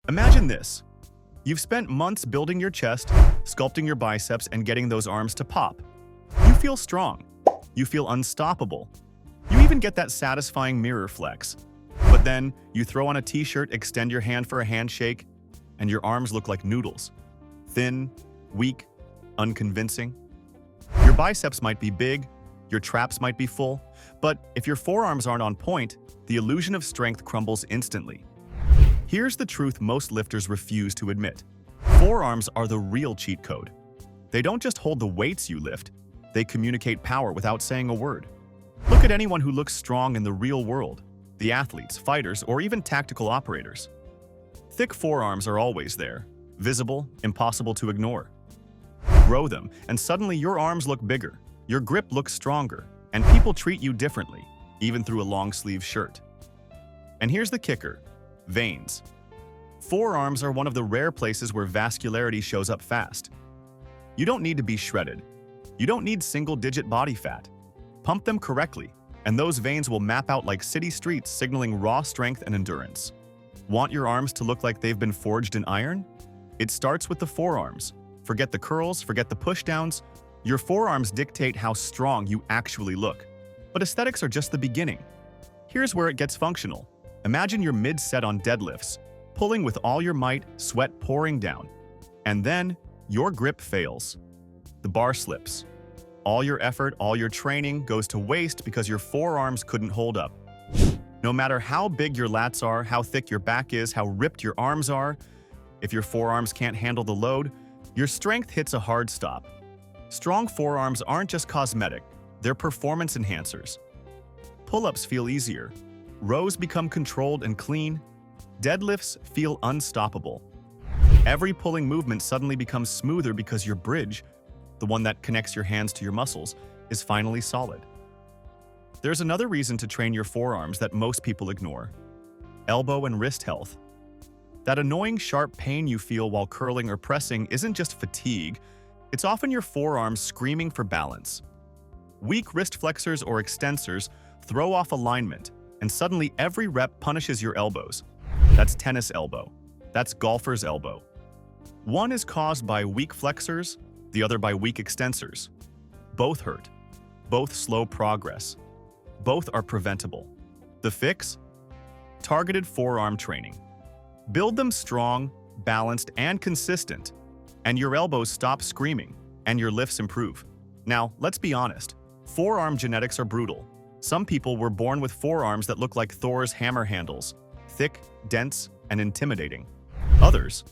Imagine this. You've spent months building your chest, sculpting your biceps, and getting those arms to pop. You feel strong. You feel unstoppable. You even get that satisfying mirror flex. But then, you throw on a t-shirt, extend your hand for a handshake, and your arms look like noodles. Thin, weak, unconvincing. Your biceps might be big, your traps might be full, but if your forearms aren't on point, the illusion of strength crumbles instantly. Here's the truth most lifters refuse to admit. Forearms are the real cheat code. They don't just hold the weights you lift, they communicate power without saying a word. Look at anyone who looks strong in the real world, the athletes, fighters, or even tactical operators. Thick forearms are always there, visible, impossible to ignore. Grow them, and suddenly your arms look bigger, your grip looks stronger, and people treat you differently, even through a long-sleeve shirt. And here's the kicker: veins. Forearms are one of the rare places where vascularity shows up fast. You don't need to be shredded. You don't need single-digit body fat. Pump them correctly, and those veins will map out like city streets, signaling raw strength and endurance. Want your arms to look like they've been forged in iron? It starts with the forearms. Forget the curls, forget the pushdowns. Your forearms dictate how strong you actually look. But aesthetics are just the beginning. Here's where it gets functional. Imagine you're mid-set on deadlifts, pulling with all your might, sweat pouring down. And then, your grip fails. The bar slips. All your effort, all your training goes to waste because your forearms couldn't hold up. No matter how big your lats are, how thick your back is, how ripped your arms are, if your forearms can't handle the load, your strength hits a hard stop. Strong forearms aren't just cosmetic, they're performance enhancers. Pull-ups feel easier. Rows become controlled and clean. Deadlifts feel unstoppable. Every pulling movement suddenly becomes smoother because your bridge, the one that connects your hands to your muscles, is finally solid. There's another reason to train your forearms that most people ignore: elbow and wrist health. That annoying sharp pain you feel while curling or pressing isn't just fatigue, it's often your forearms screaming for balance. Weak wrist flexors or extensors throw off alignment, and suddenly every rep punishes your elbows. That's tennis elbow. That's golfer's elbow. One is caused by weak flexors, the other by weak extensors. Both hurt. Both slow progress. Both are preventable. The fix? Targeted forearm training. Build them strong, balanced, and consistent, and your elbows stop screaming, and your lifts improve. Now, let's be honest. Forearm genetics are brutal. Some people were born with forearms that look like Thor's hammer handles, thick, dense, and intimidating. Others,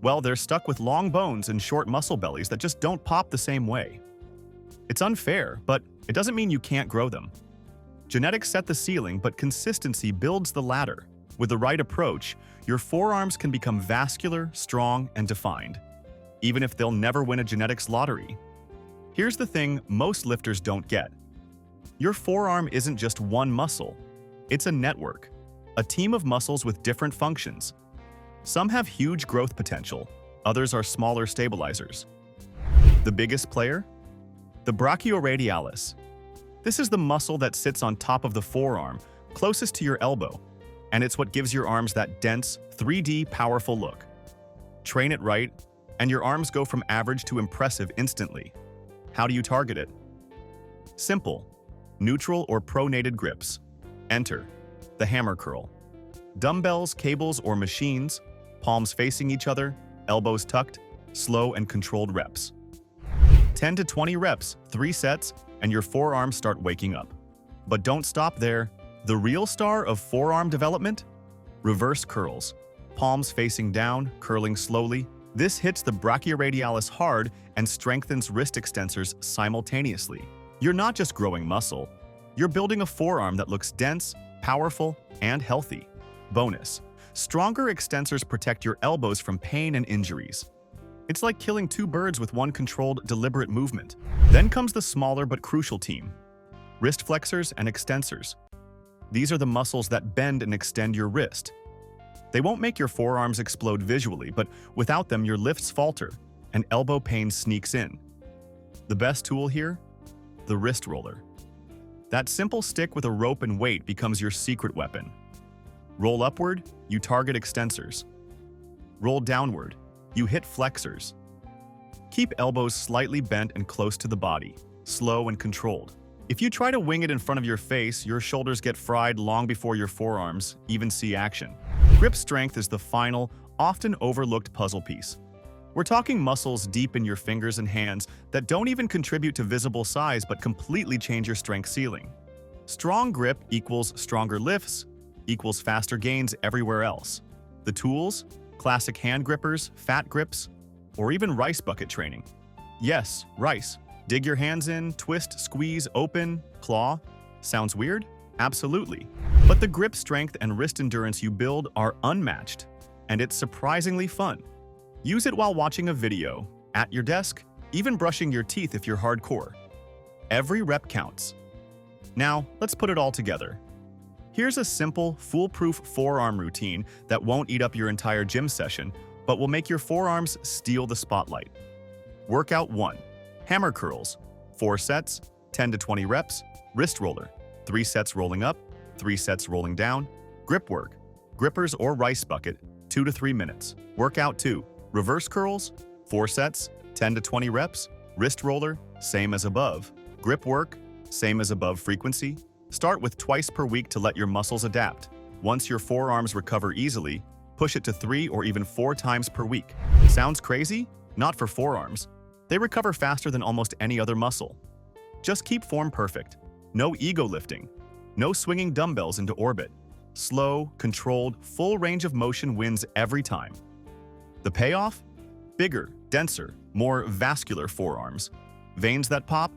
well, they're stuck with long bones and short muscle bellies that just don't pop the same way. It's unfair, but it doesn't mean you can't grow them. Genetics set the ceiling, but consistency builds the ladder. With the right approach, your forearms can become vascular, strong, and defined, even if they'll never win a genetics lottery. Here's the thing most lifters don't get. Your forearm isn't just one muscle. It's a network, a team of muscles with different functions. Some have huge growth potential, others are smaller stabilizers. The biggest player? The brachioradialis. This is the muscle that sits on top of the forearm, closest to your elbow, and it's what gives your arms that dense, 3D powerful look. Train it right, and your arms go from average to impressive instantly. How do you target it? Simple. Neutral or pronated grips. Enter the hammer curl. Dumbbells, cables, or machines, palms facing each other, elbows tucked, slow and controlled reps. 10 to 20 reps, 3 sets, and your forearms start waking up. But don't stop there. The real star of forearm development? Reverse curls. Palms facing down, curling slowly. This hits the brachioradialis hard and strengthens wrist extensors simultaneously. You're not just growing muscle, you're building a forearm that looks dense, powerful, and healthy. Bonus: stronger extensors protect your elbows from pain and injuries. It's like killing 2 birds with one controlled, deliberate movement. Then comes the smaller but crucial team: wrist flexors and extensors. These are the muscles that bend and extend your wrist. They won't make your forearms explode visually, but without them your lifts falter and elbow pain sneaks in. The best tool here? The wrist roller. That simple stick with a rope and weight becomes your secret weapon. Roll upward, you target extensors. roll downward. You hit flexors. Keep elbows slightly bent and close to the body, slow and controlled. If you try to wing it in front of your face, your shoulders get fried long before your forearms even see action. Grip strength is the final, often overlooked puzzle piece. We're talking muscles deep in your fingers and hands that don't even contribute to visible size but completely change your strength ceiling. Strong grip equals stronger lifts, equals faster gains everywhere else. The tools? Classic hand grippers, fat grips, or even rice bucket training. Yes, rice. Dig your hands in, twist, squeeze, open, claw. Sounds weird? Absolutely. But the grip strength and wrist endurance you build are unmatched, and it's surprisingly fun. Use it while watching a video, at your desk, even brushing your teeth if you're hardcore. Every rep counts. Now, let's put it all together. Here's a simple, foolproof forearm routine that won't eat up your entire gym session, but will make your forearms steal the spotlight. Workout 1. Hammer curls. 4 sets, 10 to 20 reps. Wrist roller. 3 sets rolling up, 3 sets rolling down. Grip work. Grippers or rice bucket, 2 to 3 minutes. Workout 2. Reverse curls. 4 sets, 10 to 20 reps. Wrist roller, same as above. Grip work, same as above frequency. Start with twice per week to let your muscles adapt. Once your forearms recover easily, push it to 3 or even 4 times per week. Sounds crazy? Not for forearms. They recover faster than almost any other muscle. Just keep form perfect. No ego lifting. No swinging dumbbells into orbit. Slow, controlled, full range of motion wins every time. The payoff? Bigger, denser, more vascular forearms. Veins that pop,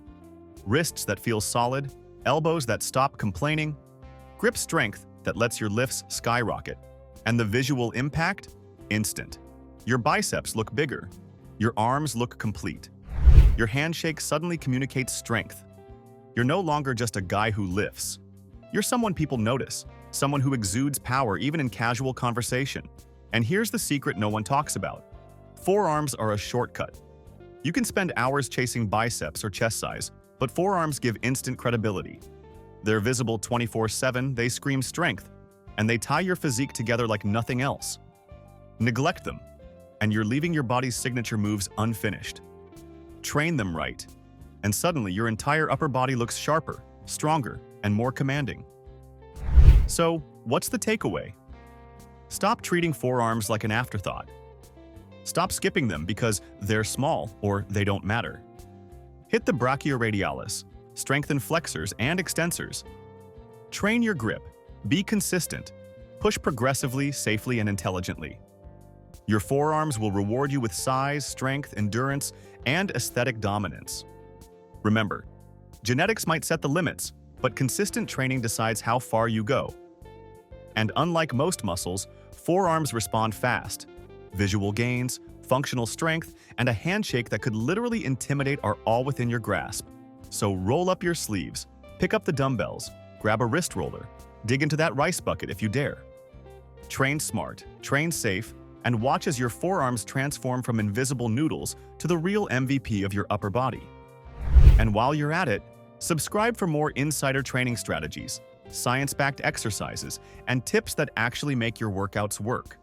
wrists that feel solid, elbows that stop complaining, grip strength that lets your lifts skyrocket. And the visual impact? Instant. Your biceps look bigger. Your arms look complete. Your handshake suddenly communicates strength. You're no longer just a guy who lifts. You're someone people notice, someone who exudes power even in casual conversation. And here's the secret no one talks about. Forearms are a shortcut. You can spend hours chasing biceps or chest size, but forearms give instant credibility. They're visible 24/7, they scream strength, and they tie your physique together like nothing else. Neglect them, and you're leaving your body's signature moves unfinished. Train them right, and suddenly your entire upper body looks sharper, stronger, and more commanding. So, what's the takeaway? Stop treating forearms like an afterthought. Stop skipping them because they're small or they don't matter. Hit the brachioradialis, strengthen flexors and extensors. Train your grip, be consistent, push progressively, safely, and intelligently. Your forearms will reward you with size, strength, endurance, and aesthetic dominance. Remember, genetics might set the limits, but consistent training decides how far you go. And unlike most muscles, forearms respond fast. Visual gains, functional strength, and a handshake that could literally intimidate are all within your grasp. So roll up your sleeves, pick up the dumbbells, grab a wrist roller, dig into that rice bucket if you dare. Train smart, train safe, and watch as your forearms transform from invisible noodles to the real MVP of your upper body. And while you're at it, subscribe for more insider training strategies, science-backed exercises, and tips that actually make your workouts work.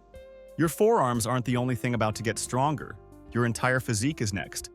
Your forearms aren't the only thing about to get stronger. Your entire physique is next.